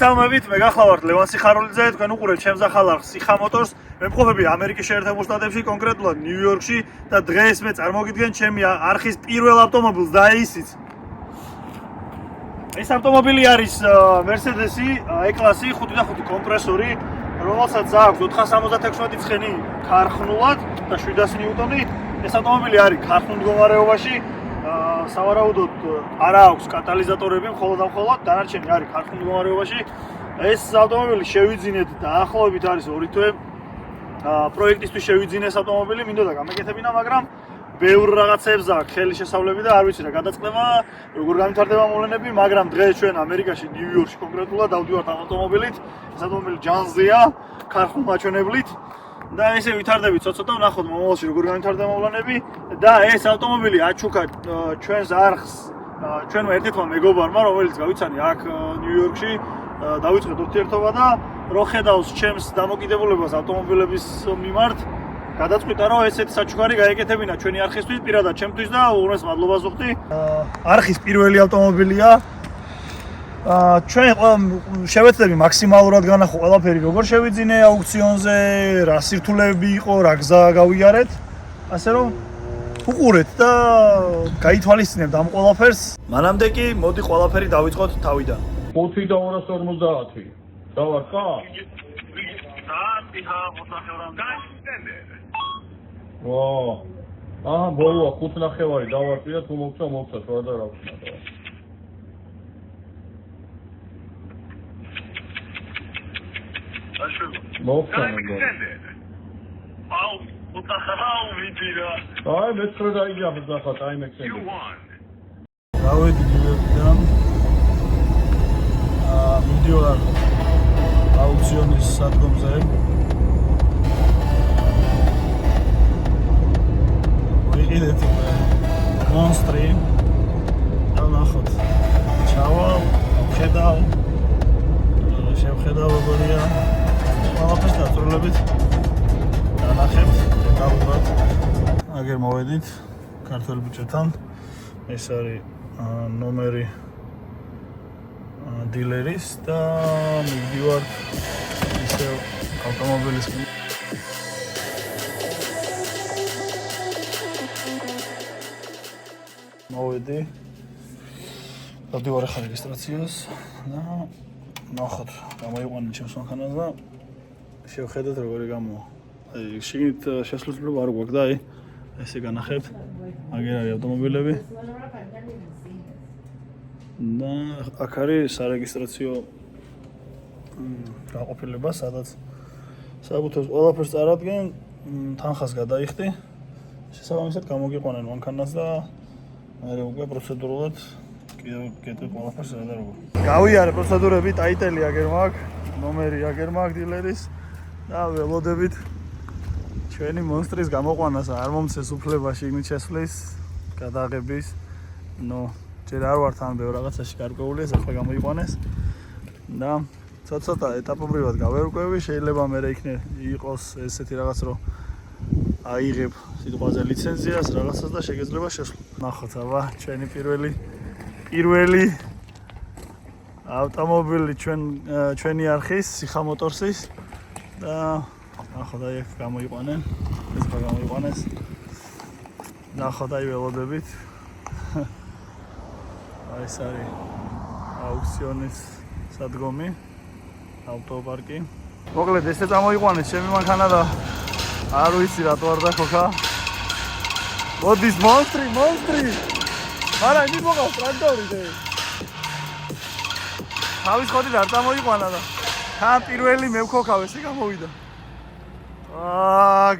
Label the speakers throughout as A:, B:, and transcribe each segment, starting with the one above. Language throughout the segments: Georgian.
A: მოგესალმებით, მე გახლავართ ლევან სიხარულიძე, თქვენ უყურებთ ჩემს ახალ არხს სიხა მოტორს. მე მყოფები ამერიკის შეერთებულ შტატებში, კონკრეტულად ნიუ-იორკში და დღეს მე წარმოგიდგენ ჩემი არხის პირველ ავტომობილს და ისიც. ეს ავტომობილი არის Mercedes E-კლასი 5.5 კომპრესორი, რომელსაც აქვს 476 ცხენი ქარხნულად და 700 ნიუტონი. ეს ავტომობილი არის ქარხნულ მდგომარეობაში. სავარაუდოდ არ აქვს კატალიზატორები, მხოლოდ დანარჩენი არის ქარხნულ მდგომარეობაში. ეს ავტომობილი შევიძინეთ დაახლოებით არის 2 თვე. პროექტისთვის შევიძინეს ავტომობილი, მინდოდა გამეკეთებინა, მაგრამ ბევრ რაღაცებს აქვს ხელი შესავლები და არ ვიცი რა გადაწყდება, როგორ განვითარდება მოვლენები, მაგრამ დღეს ჩვენ ამერიკაში, ნიუ-იორკში კონკრეტულად დავდივართ ავტომობილით. ეს ავტომობილი ჯანსზეა, ქარხნულ მაჩვენებლით. და ესე ვითარდებით ცოტა ვნახოთ მომავალში როგორ განვითარდება მოვლენები და ეს ავტომობილი აჩუქა ჩვენს არხს ჩვენმა ერთ-ერთმა მეგობარმა, რომელიც გავიცანი აქ ნიუ-იორკში, დავიწყეთ ურთიერთობა და რო ხედავს ჩემს დამოკიდებულებას ავტომობილების მიმართ, გადაწყვიტა რომ ესეთი საჩუქარი გაეკეთებინა ჩვენი არხისთვის, პირადად ჩემთვის და უღრმეს მადლობას ვუხდი. არხის პირველი ავტომობილია. ჩვენ შევეცდები მაქსიმალურად განახო ყველაფერი როგორ შევიძინე აუქციონზე, რა სირთულეები იყო, რა გზა გავიარეთ, ასე რომ უყურეთ და გაითვალისწინებთ ამ ყველაფერს. მანამდე კი მოდი ყველაფერი დავიწყოთ თავიდან.
B: 5 და 250. დავარქა? აჰა, ბოლოა 5.5 დავარქვი და თუ მოგცა რა და რა ვქნა. მოგცანო. აუ, უთახაუ ვიდირა. აი, მეცხრე დაიგაბ ნახოთ, აი მეკცენდი.
A: დავედი ნიუ-იორკიდან. მიდიოარ აუქციონის სადგომზე. ვიყიდეთ მონსტრი. და ნახოთ. ჩავალ, ხედავ. შევხედავ როგორია. ყველაფერს დაწვრილებით დანახებთ დავუბრალთ. აგერ მოვედით ქართველ ბიჭებთან. ეს არის ნომერი დილერის და მივდივართ ისევ ავტომობილის მოვედი. დავდივარ ახლა რეგისტრაციას და ნახოთ, გამოიყვანეთ ჩემს მანქანას და შევხედოთ როგორი გამოვა. აი, შიგნით შესაძლებლობა არ გვაქვს და აი, ესე განახებთ. აგერ არის ავტომობილები. და აქ არის სარეგისტრაციო გაყოფილება, სადაც საბუთოს ყველაფერს წარადგენ, თანხას გადაიხდი. შესაბამისად გამოგიყვანენ მანქანას და მე უკვე პროცედურულად კიდევ ყველაფერს რა და როგორ. გავიარე პროცედურები, ტაიტელი აგერ მაქვს, ნომერი აგერ მაქვს დილერის და ველოდებით ჩვენი მონსტრის გამოყვანას. არ მომცეს უფლება შიგნით შესვლის, გადაღების. ჯერ არ ვართ ამ ბევრ რაღაცაში გარკვეული, ეს ახლა გამოიყვანეს. და ცოტა ეტაპობრივად გავერკვევი, შეიძლება მე იყოს ესეთი რაღაც, რომ აიღებ სიტყვაზე ლიცენზიას, რაღაცას და შეგეძლება შესვლა. ნახოთ, აბა, ჩვენი პირველი ავტომობილი ჩვენი არხის სიხა მოტორსის და ნახოთ აი აქ გამოიყვანენ, ეს ხა გამოიყვანეს. ნახოთ აი ველოდებით. აი ეს არის აუქციონის სადგომი, ავტოპარკი. მოკლედ ესე წამოიყვანეს ჩემი მანქანა და არ ვიცი რატო არ დახოქა. მოდის მონსტრი. არა, იმით მოყავს ტრაქტორი და თავის ხოდით არ წამოიყვანა და თან პირველი მე ვქოქავ, ესე გამოვიდა.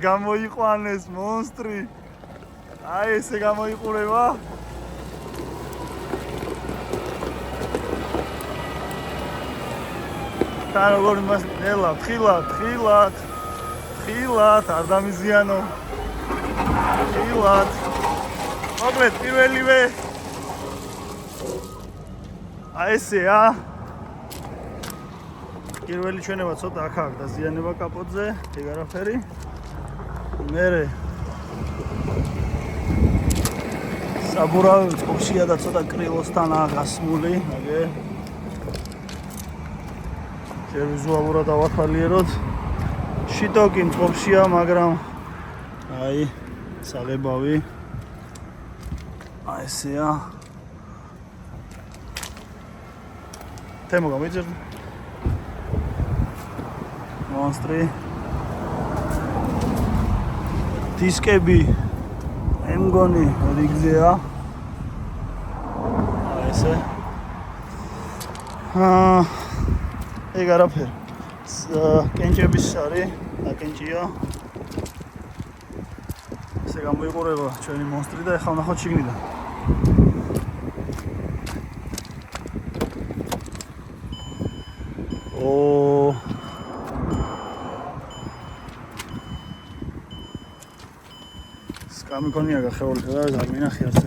A: გამოიყვანეს მონსტრი. აი ესე გამოიყურება. თან როგორ იმას ნელა, ხილად, არ დამიზიანო. ხილად. მოკლედ პირველივე აი ესეა. პირველი ჩვენება ცოტა აქ აქვს დაზიანება კაპოტზე, ეგ არაფერი. მერე საბურავი წყობშია და ცოტა კრილოსთანაა გასმული, აგე. ჯერ ვიზუალურად დავათვალიეროთ. შიტოკი მწყობშია, მაგრამ აი საღებავი. აი ესეა. თემო გამიძერ. მონსტრი. დისკები მე მგონი რიგზეა. აი ესე. ეგ არაფერი. კენჭების არის, დაკენჭია. ესე გამოიყურება ჩვენი მონსტრი და ეხლა ვნახოთ შიგნიდან. გამიქონია გახეული და არ მინახი ასე.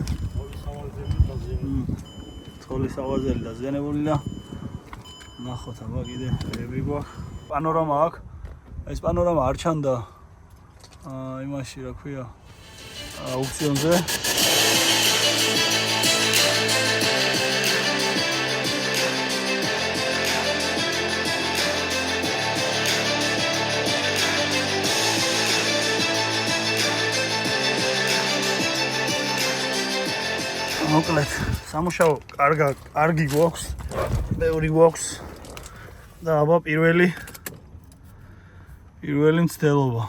A: თოლის ავაზელი დაზიანებული და ნახოთ აბა კიდე რები გვაქვს. პანორამა აქვს. ეს პანორამა არ ჩანდა იმაში რა ქვია აუქციონზე. მოკლედ, სამუშაო კარგი გვაქვს, ბევრი გვაქვს და აბა პირველი მცდელობა.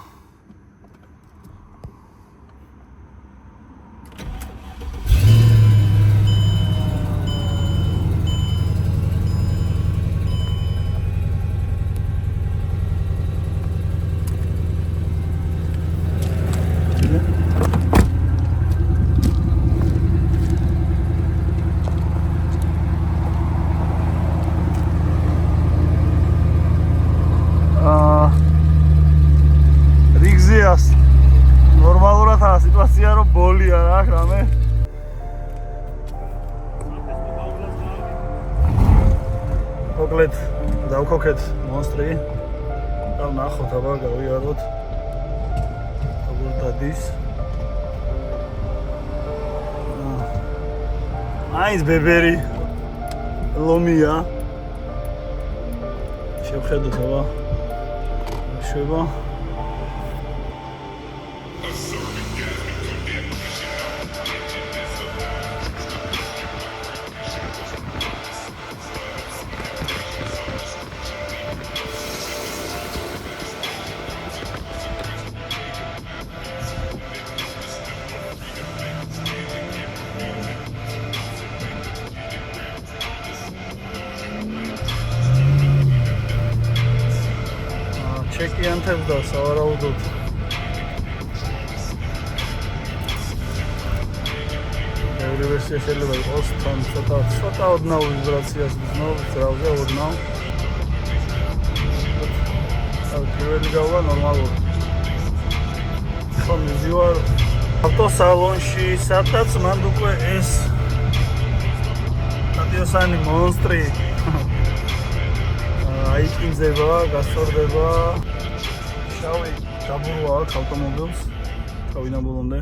A: ნორმალურადაა სიტუაცია, რომ ბოლია რა რამე. მოკლედ დავქოქეთ მონსტრი და ვნახოთ აბა გავიაროთ როგორ დადის. აიც ბებერი ლომია. შევხედოთ აბა შვება. ჩეკიანთებს და სავარაუდოდ ბევრი ვერსია შეიძლება იყოს თან ცოტა ოდნავ ვიბრაციას გზნობს ძრავზე ოდნავ. პირველი გავა ნორმალური. ხო მივდივარ ავტოსალონში, სადაც მანდ უკვე ეს სტატიოსანი მონსტრი აიკინძება, გასწორდება. შავი დაბურვა აქვს ავტომობილს, თავიდან ბოლომდე.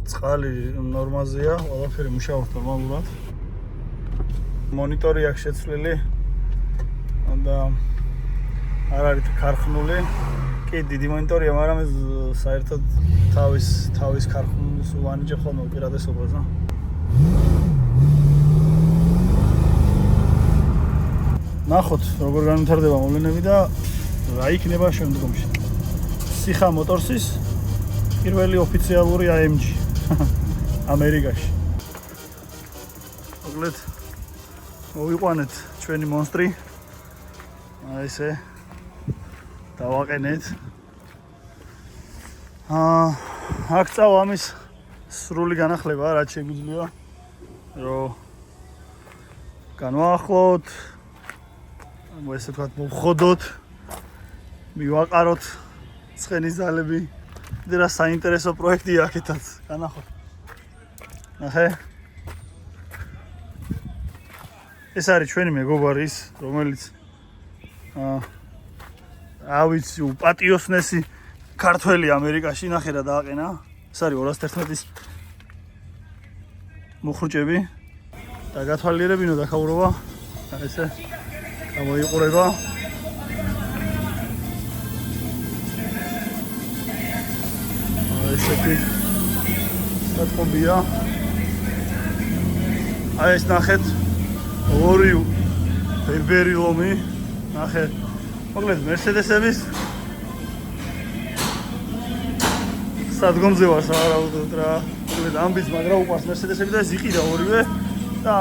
A: წყალი ნორმაზეა, ყველაფერი მუშაობს ნორმალურად. მონიტორი აქვს შეცვლილი და არ არის ქარხნული. კი, დიდი მონიტორია, მაგრამ ეს საერთოდ თავის ქარხნულს ვანიჭებ ხოლმე უპირატესობას. ნახოთ როგორ განვითარდება მოვლენები და რა იქნება შემდგომში. სიხა მოტორსის პირველი ოფიციალური AMG ამერიკაში. მოკლედ მოვიყვანეთ ჩვენი მონსტრი. აი ესე დავაყენეთ. აქ წავა ამის სრული განახლება, რაც შეგვიძლია რომ განვაახლოთ, ესე ვთქვათ, მოვხოდოთ, მივაყაროთ ცხენის ძალები. და რა საინტერესო პროექტია აქეთაც, განახოთ. ნახე. ეს არის ჩვენი მეგობარი, რომელიც ავიცი უპატიოსნესი ქართველი ამერიკაში, ნახე რა დააყენა. ეს არის 211-ის მუხრუჭები და გათვალიერებინო დახაურობა. ესე გამოიყურება. ესეთი სათქობია. აი ეს ნახეთ ორი ბერბერი ლომი, ნახეთ. მოკლედ მერსედესების სადგომზე ვარ სავარაუდოდ რა. მოკლედ ამბიც, მაგრამ უყვარს მერსედესები და ეს იყიდა ორივე და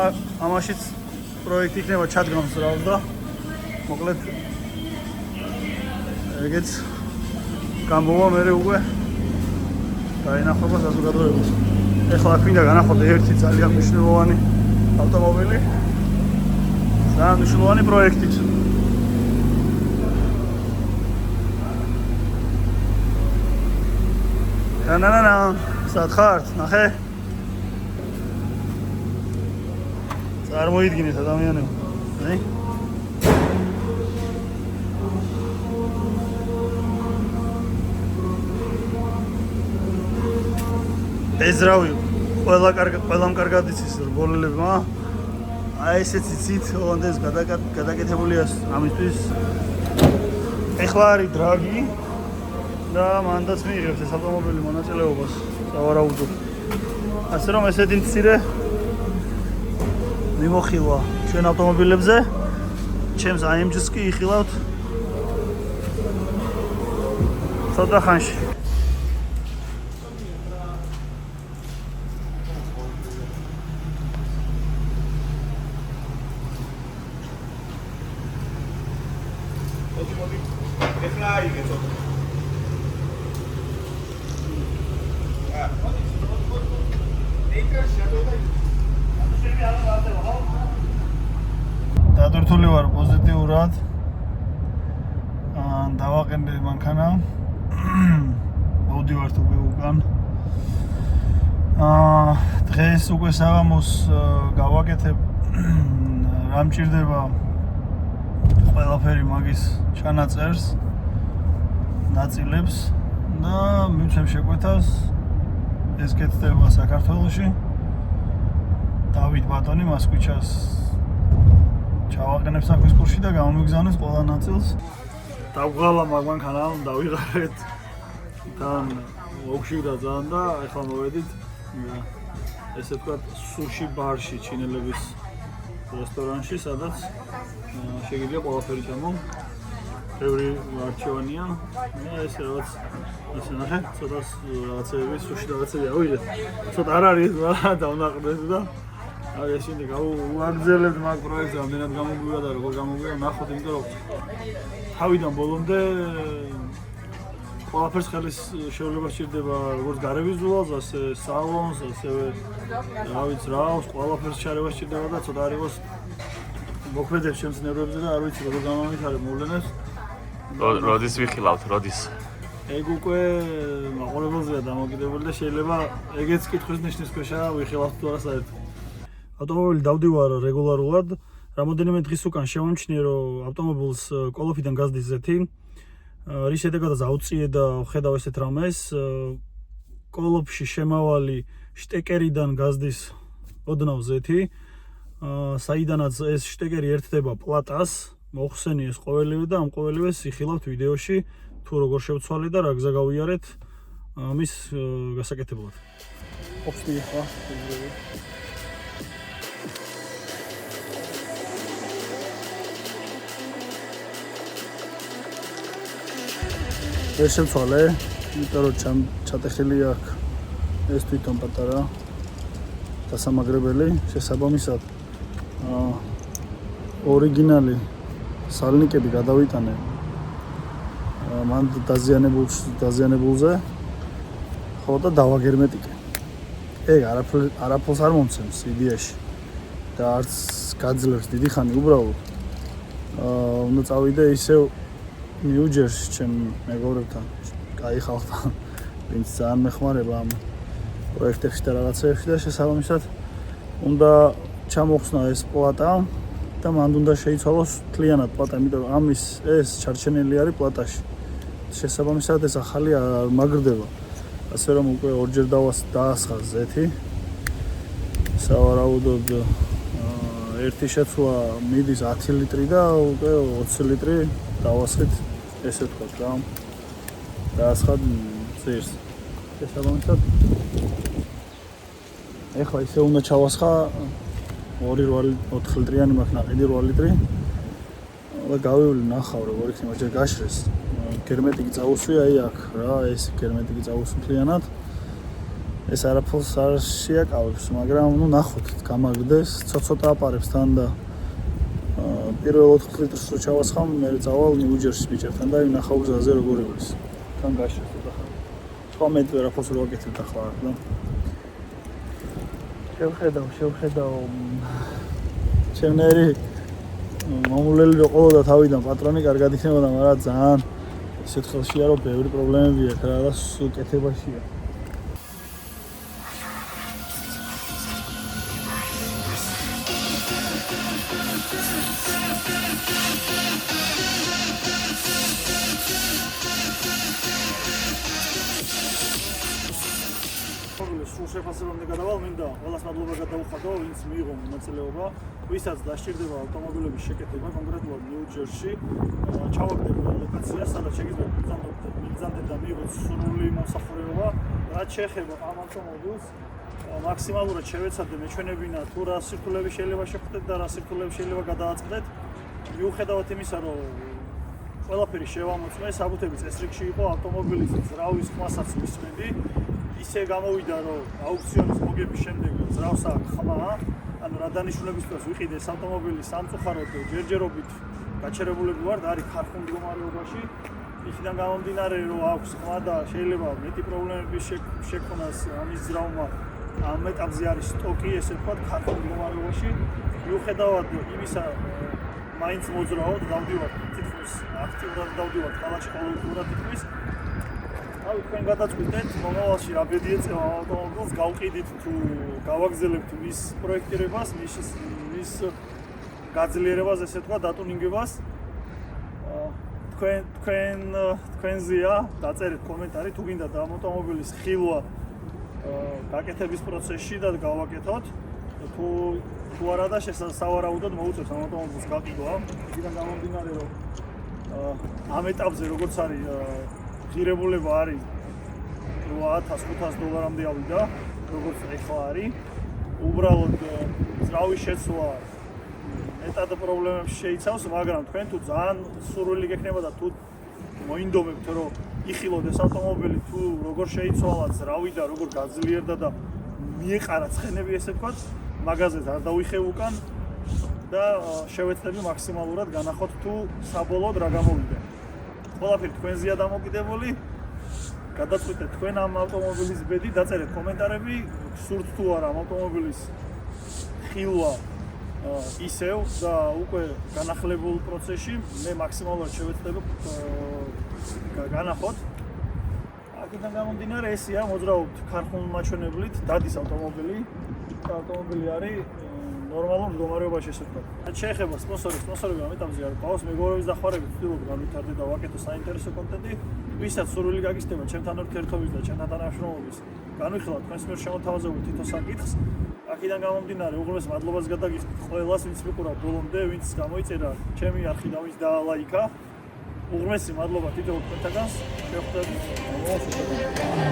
A: ამაშიც პროექტი იქნება ჩადგამსრავს და მოკლედ ეგეც გამოვა მე უკვე დაინახება საზოგადოებას. ეხლა აქ მინდა განახოთ ერთი ძალიან მნიშვნელოვანი ავტომობილი. ძალიან მნიშვნელოვანი პროექტით. ნანა, სად ხართ? ნახე. წარმოიდგინეთ ადამიანებო. აი. ეზრავი ყველამ კარგად იცის რგოლებმა. აი ესეც იცით, ოღონდ გადაკეთებულია ამისთვის. ეხლა არის დრაგი და მანდაც მიიღებს ეს ავტომობილი მონაწილეობას სავარაუდოდ. ასე რომ ესეთი მცირე მიმოხილვა ჩვენ ავტომობილებზე. ჩემს AMG-ს კი იხილავთ ცოტა ხანში. დადურთული ვარ პოზიტიურად. დავაყენე მანქანა. მოვდივართ უკვე უკან. დღეს უკვე საღამოს გავაკეთებ რა მჭირდება ყველაფერი მაგის ჩანაწერს, ნაწილებს და მივცემ შეკვეთას ეს კეთდება საქართველოში. დავით ბატონი მოსკვიჩას ჩავაყენებ საქმის კურსში და გამომიგზავნეს ყველა ნაწილს. დავღალა მანქანა, დავიღარეთ. თან ოქშიდა ძალიან და ახლა მოვედით ესე ვთქვათ სუში ბარში, ჩინელების რესტორანში, სადაც შეგიძლია ყველაფერი ჩამო. ბევრი არჩევანია და ეს რაღაც ასე ნახე, ცოტა რაღაცები, სუში რაღაცები ავიღეთ. ცოტა არ არის, მაგრამ დავნაყრდეთ და აი ეს ინდი გავაგრძელებთ მაგ პროექტს, რამდენად გამოგვივა და როგორ გამოგვივა, ნახოთ, იმიტომ რომ თავიდან ბოლომდე ყველაფერს ხელის შეუძლება სჭირდება, როგორც გარევიზუალს, ასე სალონს, ასევე რა ვიცი რა აქვს, ყველაფერს ჩარევა სჭირდება და ცოტა არ იყოს მოქმედებს ჩემს ნერვებზე და არ ვიცი როგორ გამომვითარებ მოვლენებს.
C: როდის ვიხილავთ, როდის?
A: ეგ უკვე მაყურებელზეა დამოკიდებული და შეიძლება ეგეც კითხვის ნიშნის ქვეშა ვიხილავთ თუ არა საერთოდ. ავტომობილი დავდივარ რეგულარულად. რამოდენიმე დღის უკან შემომჩნიე, რომ ავტომობილს კოლოფიდან გაზდის ზეთი. რის შედეგადაც აუწიე და ხედავ ესეთ რამეს. კოლოფში შემავალი შტეკერიდან გაზდის ოდნავ ზეთი. საიდანაც ეს შტეკერი ერთდება პლატას. მოხსენი ეს ყოველივე და ამ ყოველივეს იხილავთ ვიდეოში, თუ როგორ შევცვალე და რა გზა გავიარეთ ამის გასაკეთებლად. ოფსტი ხა. ეს შევცვალე, იმიტომ რომ ჩატეხილი აქვს ეს თვითონ პატარა დასამაგრებელი, შესაბამისად ორიგინალი სალნიკები გადავიტანე მან დაზიანებულზე, ხო და დავაგერმეტიკე. ეგ არაფერს არ მომცემს იდეაში და არც გაძლევს დიდი ხანი უბრალოდ. უნდა წავიდე ისევ ნიუ-ჯერსი ჩემ მეგობრებთან, კაი ხალხთან, ვინც ძალიან მეხმარება ამ პროექტებში და რაღაცეებში და შესაბამისად უნდა ჩამოხსნა ეს პლატა და მანდ უნდა შეიცვალოს მთლიანად პლატა, იმიტომ რომ ამის ეს ჩარჩენილი არის პლატაში. შესაბამისად ეს ახალი არ მაგრდება. ასე რომ უკვე ორჯერ დაასხა ზეთი. სავარაუდოდ ერთი შეცვლა მიდის 10 ლიტრი და უკვე 20 ლიტრი დავასხით, ესე ვთქვათ რა. დაასხად ძირს. შესაბამისად ეხლა ისე უნდა ჩავასხა 4 litrიანი მაქვს ნაყიდი 8 ლიტრი. და გავივლი ნახავ როგორ იქნება ჯერ გაშრეს. გერმეტიკი წაუსვი აი აქ რა, ეს გერმეტიკი წაუსვლიანად. ეს არაფერს არ შეაკავებს, მაგრამ ნუ ნახოთ, გამაგდეს, ცოტა აპარებს თან და პირველ 4 litrს რო ჩავასხამ, მე წავალ ნიუ-ჯერსის ბიჭებთან და ნახავ გზაზე როგორ ივლის. თან გაშრეს და სხვა მეტ ვერაფერს რო აკეთებ ახლა და შევხედავ ჩემნერი მომულელი რო ყოლოდა თავიდან პატრონი კარგად იქნებოდა, მაგრამ ძალიან ისეთ ხელშია რომ ბევრი პრობლემები აქვს რა და სულ კეთებაშია. სულ შეფასებამდე გადავალ, მინდა ყველას მადლობა გადავუხადო, ვინც მიიღო მონაწილეობა, ვისაც დასჭირდება ავტომობილების შეკეთება, კონკრეტულად ნიუ-ჯერსში. ჩავაგდებ ლოკაციას, სადაც შეგიძლიათ მიგზავნოთ და მიიღოთ სრული მომსახურება. რაც შეეხება ამ ავტომობილს, მაქსიმალურად შევეცადე მეჩვენებინა თუ რა სირთულეები შეიძლება შეხვდეთ და რა სირთულეები შეიძლება გადააწყდეთ. მიუხედავად იმისა, რომ ყველაფერი შევამოწმე, საბუთები წესრიგში იყო, ავტომობილის ზრავის ხმასაც მისმენდი. ისე გამოვიდა, რომ აუქციონის მოგების შემდეგ ზრავს აქვს ხმა, ანუ რა დანიშნულებისთვის ვიყიდე ეს ავტომობილი სამწუხაროდ ჯერჯერობით გაჩერებულები ვართ, არის ქარხნულ მდგომარეობაში. იქიდან გამომდინარე, რომ აქვს ხმა და შეიძლება მეტი პრობლემები შექმნას ამის ზრავმა, ამ ეტაპზე არის სტოკი, ესე ვთქვათ, ქარხნულ მდგომარეობაში. მიუხედავად იმისა, მაინც მოძრაობ, დავდივარ თითქმის აქტიურად დავდივარ ქალაქში ყოველდღურად თითქმის. აი თქვენ გადაწყვეტეთ მომავალში რა ბედი ეწევა ავტომობილს, გავყიდით თუ გავაგზავნებთ მის პროექტირებას, მის გაძლიერებას, ესე ვთქვათ, დატუნინგებას. თქვენზეა დაწერეთ კომენტარი თუ გინდათ ამ ავტომობილის ხილვა გაკეთების პროცესში და გავაკეთოთ. თუ არა და სავარაუდოდ მოუწევს ამ ავტომობილს გაყიდვა. იქიდან გამომდინარე, რომ ამ ეტაპზე როგორც არის ღირებულება არის $8,500-მდე ავიდა, როგორც ეხლა არის. უბრალოდ ზრავის შეცვლა მეტად პრობლემებს შეიცავს, მაგრამ თქვენ თუ ძალიან სურვილი გექნება და თუ მოინდომებთ, რომ იხილოთ ეს ავტომობილი, თუ როგორ შეიცვალა ზრავი და როგორ გაძლიერდა და მიეყარა ცხენები, ესე ვთქვათ, მაღაზიას არ დავიხევ უკან და შევეცდები მაქსიმალურად განახოთ თუ საბოლოოდ რა გამოვიდა. ყველაფერი თქვენზეა დამოკიდებული. გადაწყვეტეთ თქვენ ამ ავტომობილის ბედი, დაწერეთ კომენტარები, გსურთ თუ არა ამ ავტომობილის ხილვა ისევ და უკვე განახლებულ პროცესში მე მაქსიმალურად შევეცდები განახოთ. აქედან გამომდინარე ესეა, მოძრაობთ ქარხნულ მაჩვენებლით, დადის ავტომობილი. ავტომობილი არის ნორმალურ მდგომარეობაში, ესე ვთქვათ. რაც შეეხება სპონსორები ამ ეტაპზე არ ყავს, მეგობრების დახმარებით ვცდილობ განვითარდე და ვაკეთო საინტერესო კონტენტი. ვისაც სურვილი გაგისდება ჩემთან ურთიერთობის და ჩემთან თანამშრომლობის, განვიხილავთ თქვენს მიერ შემოთავაზებულ თითო საკითხს. აქედან გამომდინარე, უღრმეს მადლობას გადაგიხდით ყველას, ვინც მიყურა ბოლომდე, ვინც გამოიწერა ჩემი არხი და ვინც დაალაიქა. უღრმესი მადლობა თითოეულ თქვენთაგანს. შევხვდებით მომავალ შეხვედრაში.